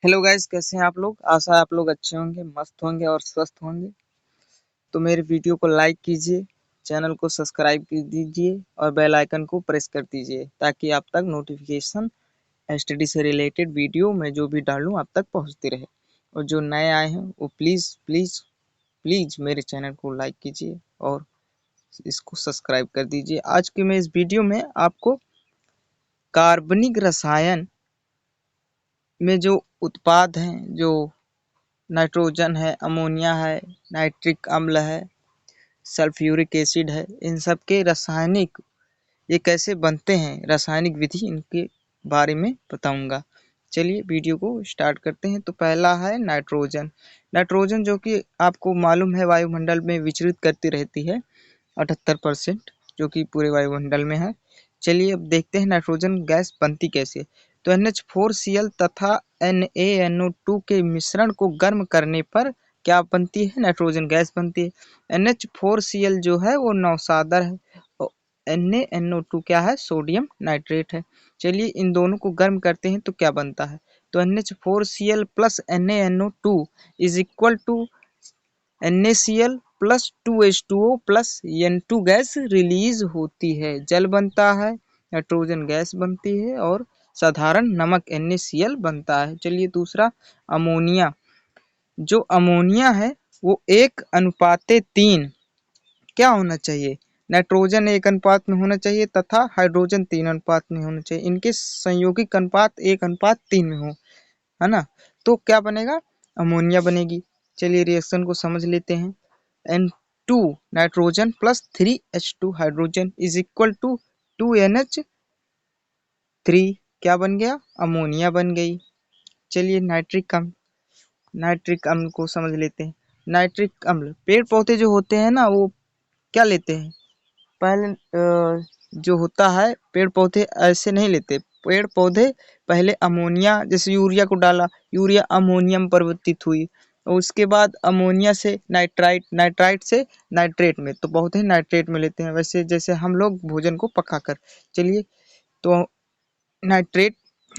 Hello guys, कैसे हैं आप लोग। आशा है आप लोग अच्छे होंगे, मस्त होंगे और स्वस्थ होंगे। तो मेरे वीडियो को लाइक कीजिए, चैनल को सब्सक्राइब कर दीजिए और बेल आइकन को प्रेस कर दीजिए ताकि आप तक नोटिफिकेशन स्टडी से रिलेटेड वीडियो मैं जो भी डालूं आप तक पहुंचती रहे। और जो नए आए हैं वो प्लीज़ प्लीज़ प्लीज़ मेरे चैनल को लाइक कीजिए और इसको सब्सक्राइब कर दीजिए। आज के मैं इस वीडियो में आपको कार्बनिक रसायन में जो उत्पाद हैं, जो नाइट्रोजन है, अमोनिया है, नाइट्रिक अम्ल है, सल्फ्यूरिक एसिड है, इन सब के रासायनिक ये कैसे बनते हैं, रासायनिक विधि इनके बारे में बताऊंगा। चलिए वीडियो को स्टार्ट करते हैं। तो पहला है नाइट्रोजन। नाइट्रोजन जो कि आपको मालूम है वायुमंडल में विचरित करती रहती है 78%, जो कि पूरे वायुमंडल में है। चलिए अब देखते हैं नाइट्रोजन गैस बनती कैसे है। तो NH4Cl तथा NaNO2 के मिश्रण को गर्म करने पर क्या बनती है, नाइट्रोजन गैस बनती है। NH4Cl जो है वो नौसादर है और NaNO2 क्या है, सोडियम नाइट्रेट है। चलिए इन दोनों को गर्म करते हैं तो क्या बनता है। तो NH4Cl plus NaNO2 is equal to NaCl plus 2H2O plus N2 gas release होती है, जल बनता है, नाइट्रोजन गैस बनती है और साधारण नमक NaCl बनता है। चलिए दूसरा अमोनिया। जो अमोनिया है वो 1:3 क्या होना चाहिए, नाइट्रोजन 1 अनुपात में होना चाहिए तथा हाइड्रोजन 3 अनुपात में होना चाहिए। इनके संयोगिक अनुपात 1:3 में हो, है ना। तो क्या बनेगा, अमोनिया बनेगी। चलिए रिएक्शन को समझ लेते हैं। N2 nitrogen plus 3H2 hydrogen is equal to 2NH3 क्या बन गया, अमोनिया बन गई। चलिए नाइट्रिक अम्ल को समझ लेते हैं। नाइट्रिक अम्ल पेड़ पौधे जो होते हैं ना वो क्या लेते हैं, पहले जो होता है पेड़ पौधे ऐसे नहीं लेते। पेड़ पौधे पहले अमोनिया, जैसे यूरिया को डाला, यूरिया अमोनियम परिवर्तित हुई और उसके बाद अमोनिया से नाइट्राइट, नाइट्राइट से नाइट्रेट में, तो पौधे नाइट्रेट में लेते हैं। वैसे जैसे हम लोग भोजन को पकाकर। चलिए तो नाइट्रेट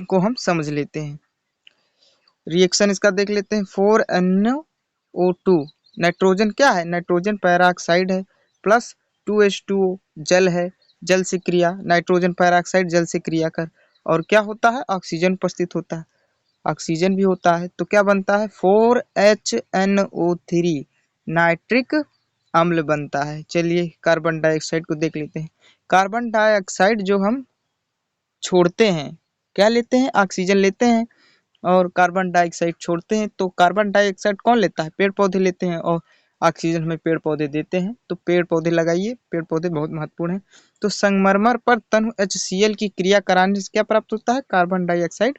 को हम समझ लेते हैं। रिएक्शन इसका देख लेते हैं। 4NO2 नाइट्रोजन क्या है, नाइट्रोजन पैराऑक्साइड है, प्लस 2H2O जल है, जल से क्रिया, नाइट्रोजन पैराऑक्साइड जल से क्रिया कर और क्या होता है, ऑक्सीजन उपस्थित होता है, ऑक्सीजन भी होता है। तो क्या बनता है, 4HNO3 नाइट्रिक अम्ल बनता है। चलिए कार्बन डाइऑक्साइड को देख लेते हैं। कार्बन डाइऑक्साइड जो हम छोड़ते हैं, क्या लेते हैं, ऑक्सीजन लेते हैं और कार्बन डाइऑक्साइड छोड़ते हैं। तो कार्बन डाइऑक्साइड कौन लेता है, पेड़ पौधे लेते हैं और ऑक्सीजन हमें पेड़ पौधे देते हैं। तो पेड़ पौधे लगाइए, पेड़ पौधे बहुत महत्वपूर्ण है। तो संगमरमर पर तनु HCl की क्रिया कराने से क्या प्राप्त होता है, कार्बन डाइऑक्साइड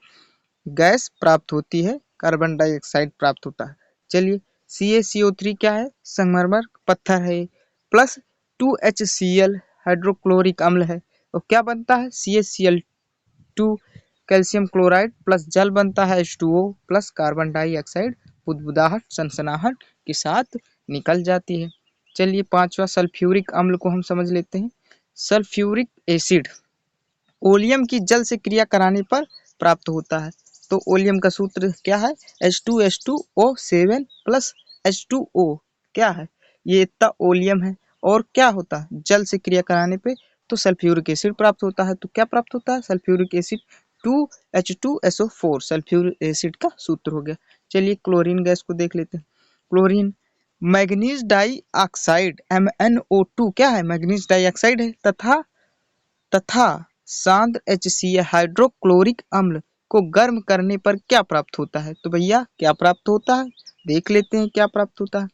गैस प्राप्त होती है, कार्बन डाइऑक्साइड प्राप्त होता है। चलिए CaCO3 क्या है, संगमरमर पत्थर है, प्लस 2HCl हाइड्रोक्लोरिक अम्ल है और क्या बनता है, CaCl2 कैल्शियम क्लोराइड प्लस जल बनता है H2O प्लस कार्बन डाइऑक्साइड बुदबुदाहट सनसनाहट के साथ निकल जाती है। चलिए पांचवा सल्फ्यूरिक अम्ल को हम समझ लेते हैं। सल्फ्यूरिक एसिड ओलियम की जल से क्रिया कराने पर प्राप्त होता है। तो ओलियम का सूत्र क्या है, H2H2O7 प्लस H2O क्या है, ये इतना ओलियम है और क्या होता है, जल से क्रिया कराने पे तो सल्फ्यूरिक एसिड प्राप्त होता है। तो क्या प्राप्त होता है, sulphuric acid 2H2SO4 sulphuric acid का सूत्र हो गया। चलिए क्लोरीन गैस को देख लेते हैं। क्लोरीन मैग्नीज डाइऑक्साइड MnO2 क्या है, मैग्नीज डाइऑक्साइड है तथा सांद्र HCl हाइड्रोक्लोरिक अम्ल को गर्म करने पर क्या प्राप्त होता है। तो भैया क्या प्राप्त होता है, देख लेते हैं क्या प्राप्त होता है।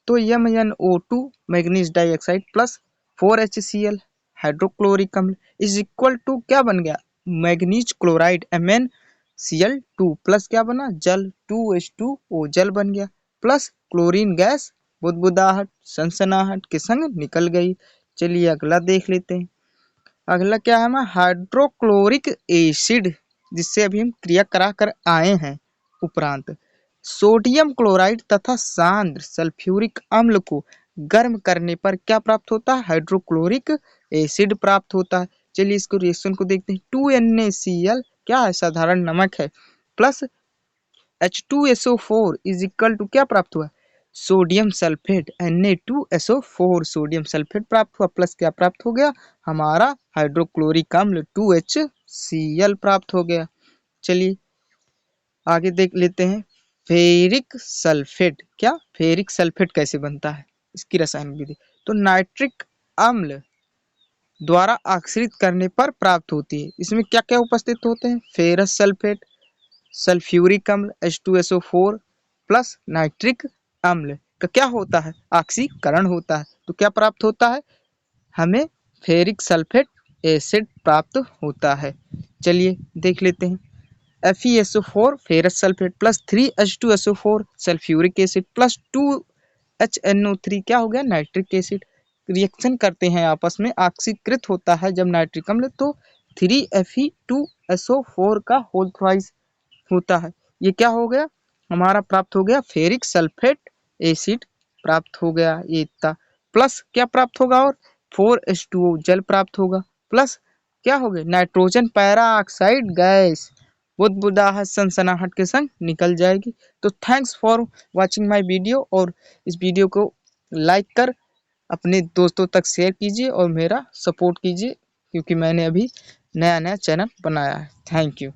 तो MnO2 manganese dioxide plus 4HCl hydrochloric अम्ल इज इक्वल टू क्या बन गया, मैग्नीज क्लोराइड MnCl2 प्लस क्या बना, जल 2H2O जल बन गया, प्लस क्लोरीन गैस बुदबुदाहट सनसनाहट के संग निकल गई। चलिए अगला देख लेते हैं। अगला क्या है हमारा, हाइड्रोक्लोरिक एसिड, जिससे अभी हम क्रिया करा कर आए हैं। उपरांत सोडियम क्लोराइड तथा सांद्र सल्फ्यूरिक अम्ल को गर्म करने पर क्या प्राप्त होता है, हाइड्रोक्लोरिक एसिड प्राप्त होता है। चलिए इसको रिएक्शन को देखते हैं। 2NaCl क्या है, साधारण नमक है, plus H2SO4 is equal to क्या प्राप्त हुआ, sodium sulphate Na2SO4 sodium sulphate प्राप्त हुआ, प्लस क्या प्राप्त हो गया, हमारा हाइड्रोक्लोरिक अम्ल 2HCl प्राप्त हो गया। चलिए आगे देख लेते हैं फेरिक सल्फेट। क्या फेरिक सल्फेट कैसे बनता है, इसकी रासायनिक विधि। तो नाइट्रिक अम्ल द्वारा आश्रित करने पर प्राप्त होती है। इसमें क्या क्या उपस्थित होते हैं, फेरस सल्फेट, सल्फ्यूरिक अम्ल H2SO4 प्लस नाइट्रिक अम्ल का क्या होता है, ऑक्सीकरण होता है। तो क्या प्राप्त होता है, हमें फेरिक सल्फेट एसिड प्राप्त होता है। चलिए देख लेते हैं FeSO4 ferrous sulphate plus 3H2SO4 sulphuric acid plus 2HNO3 क्या हो गया, नाइट्रिक एसिड। रिएक्शन करते हैं आपस में, ऑक्सीकृत होता है जब नाइट्रिक अम्ल, तो 3Fe2SO4 का होल थ्राइस होता है। ये क्या हो गया, हमारा प्राप्त हो गया फेरिक सल्फेट एसिड प्राप्त हो गया ये इतना। प्लस क्या प्राप्त होगा, और 4H2O जल प्राप्त होगा, प्लस क्या हो गया, नाइट्रोजन पैरा ऑक्साइड गैस बुदबुदाहट सनसनाहट के संग निकल जाएगी। तो thanks for watching my video, और इस वीडियो को लाइक कर अपने दोस्तों तक शेयर कीजिए और मेरा सपोर्ट कीजिए, क्योंकि मैंने अभी नया नया चैनल बनाया है। Thank you.